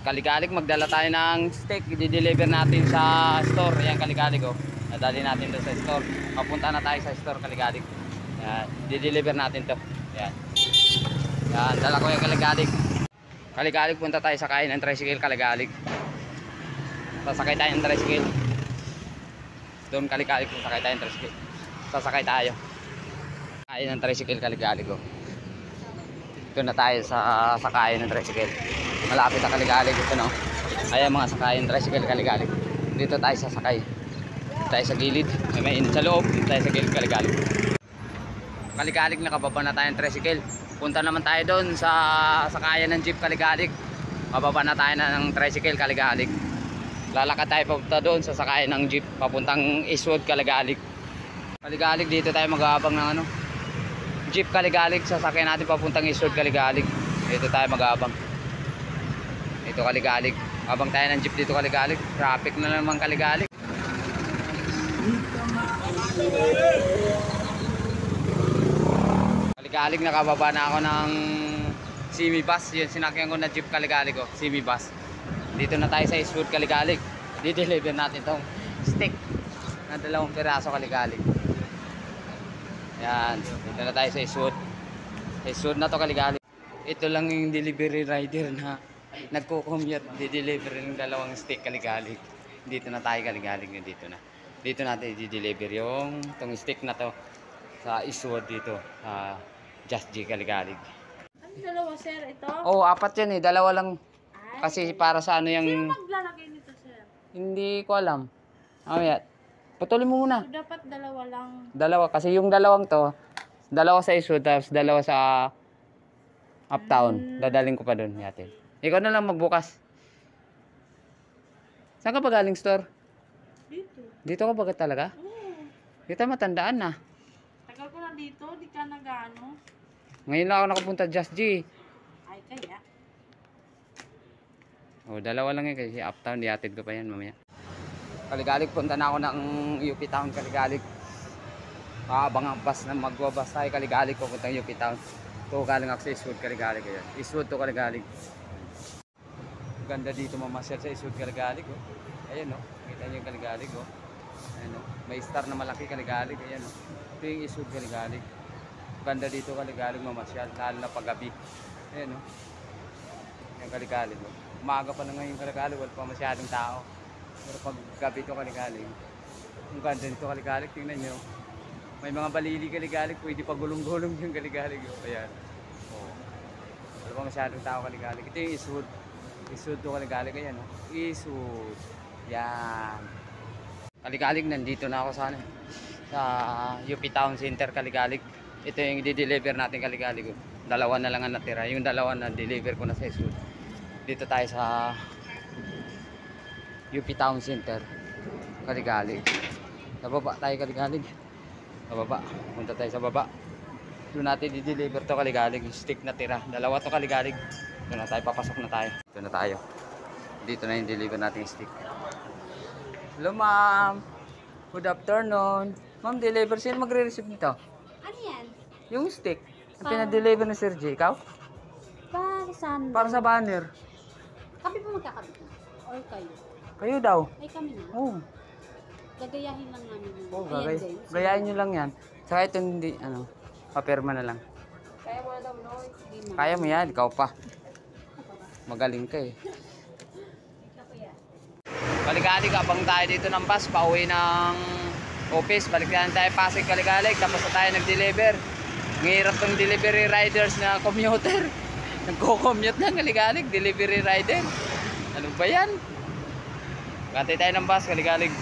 Kaligalig, magdala tayo ng steak. I-deliver natin sa store. Ayan, Kaligalig oh. Nadali natin doon sa store. Papunta na tayo sa store, Kaligalig. Ayan, i-deliver natin to. Ayan. Ayan, dala ko yung Kaligalig. Kaligalig, punta tayo sa kain ng tricycle, Kaligalig. Sasakay tayo ng tricycle. Doon, Kaligalig, sasakay tayo ng tricycle. Sasakay tayo. Kain ng tricycle, Kaligalig oh. Doon na tayo sa sakayan ng tricycle. Malapit na Kaligalig ito no. Ayan mga sakayan ng tricycle, Kaligalig. Dito tayo sasakay. Dito tayo sa gilid. May init sa loob. Dito tayo sa gilid, Kaligalig. Kaligalig, nakababa na tayo ng tricycle. Punta naman tayo doon sa sakayan ng jeep, Kaligalig. Kababa na tayo ng tricycle, Kaligalig. Lalakad tayo papunta doon sa sakayan ng jeep papuntang Eastwood, Kaligalig. Kaligalig, dito tayo mag-aabang ng ano, jeep, Kaligalig. Sasakyan natin papuntang Eastwood, Kaligalig. Dito tayo mag-aabang. Ito, Kaligalig. Abang tayo ng jeep dito, Kaligalig. Traffic na naman, Kaligalig. Kaligalig, nakababa na ako ng Simi bus. Yun, sinakyan ko na jeep, Kaligalig oh. Simi bus. Dito na tayo sa Eastwood, Kaligalig. Di-deliver natin tong steak na 2 piraso, Kaligalig. Yan, dito na tayo sa Eastwood. Eastwood na to, Kaligalig. Ito lang yung delivery rider na nagko-commute, di-deliver ng 2 steak, Kaligalig. Dito na tayo, Kaligalig, dito na. Dito natin i-deliver yung tong steak na to sa Eastwood dito, sa Just G, Kaligalig. Ano 2 sir ito? Oh, 4 yan eh, 2 lang. Kasi para sa ano yung... Sino maglalagay nito sir? Hindi ko alam. Mamaya, putulin mo muna. So, dapat 2 lang. 2, kasi yung 2 to, 2 sa Eastwood, tapos 2 sa Uptown. Dadaling ko pa doon natin. Ikaw na lang magbukas. Saan ka pa galing store? Dito. Dito ka ba talaga? Oo. Dito matandaan na. Tagal ko na dito, di ka nag-ano. Ngayon lang ako nakapunta Just G. Ay kaya. Oh, 2 lang yun kasi Uptown, diatid ko pa yan mamaya. Kaligalig, punta na ako ng UP Town, Kaligalig. Abang ang bus na magwabas tayo, Kaligalig, pupunta ng UP Town. Ito galing ako sa Eastwood, Kaligalig. Ayan. Eastwood to, Kaligalig. Ganda dito mamasyal sa Eastwood, Kaligalig. Oh. Ayan o, kita nyo yung Kaligalig. Oh. Ayan, oh. May star na malaki, Kaligalig. Ayan o, ito yung Eastwood, Kaligalig. Ganda dito, Kaligalig, mamasyal, lalo na paggabi. Ayan o, yung Kaligalig. Oh. Umaga pa na ngayon, Kaligalig, wala pa masyadong tao. Pero pag gabi ito, Kaligalig, ang ganda nito, Kaligalig, tingnan nyo. May mga balili, Kaligalig, pwede pa gulong-gulong yung Kaligalig. Oh. Ayan. Oh. Wala pa masyadong tao, Kaligalig. Ito yung Eastwood. Eastwood to, Kaligalig. Ayan, oh. Eastwood. Yan. Kaligalig, nandito na ako sana sa UP Town Center, Kaligalig. Ito yung i-deliver natin, Kaligalig. 2 na lang ang natira. Yung 2 na deliver ko na sa Eastwood. Dito tayo sa UP Town Center, Kaligalig. Sa baba tayo, Kaligalig. Sa baba. Punta tayo sa baba. Doon natin i-deliver to, Kaligalig. Stick na tira. 2 to, Kaligalig. Doon na tayo. Papasok na tayo. Dito na tayo. Dito na yung deliver natin yung stick. Hello, ma'am. Good afternoon. Ma'am, deliver. Sino magre-receive nito? Ano yan? Yung stick. Ang pinadeliver ni Sir J. Ikaw? Para saan? Para sa banner. Kami pa magkakabit na? Or kayo? Kayo daw. Ay kami na? Oo. Gagayahin lang namin. Oh, Ayan, James. gayahin nyo lang yan. Saka ito hindi, ano, papirma na lang. Kaya wala daw, no? Hindi mo. Kaya mo yan, ikaw pa. Magaling ka eh. Kaligalig, abang tayo dito ng bus, pauwi ng office. Balik na tayo Pasig, Kaligalig. Tapos na tayo nag-deliver. Ngirap ng delivery riders na commuter. Nagko-commute na, Kaligalig, delivery rider. Ano ba yan? Gantay tayo ng bus, Kaligalig.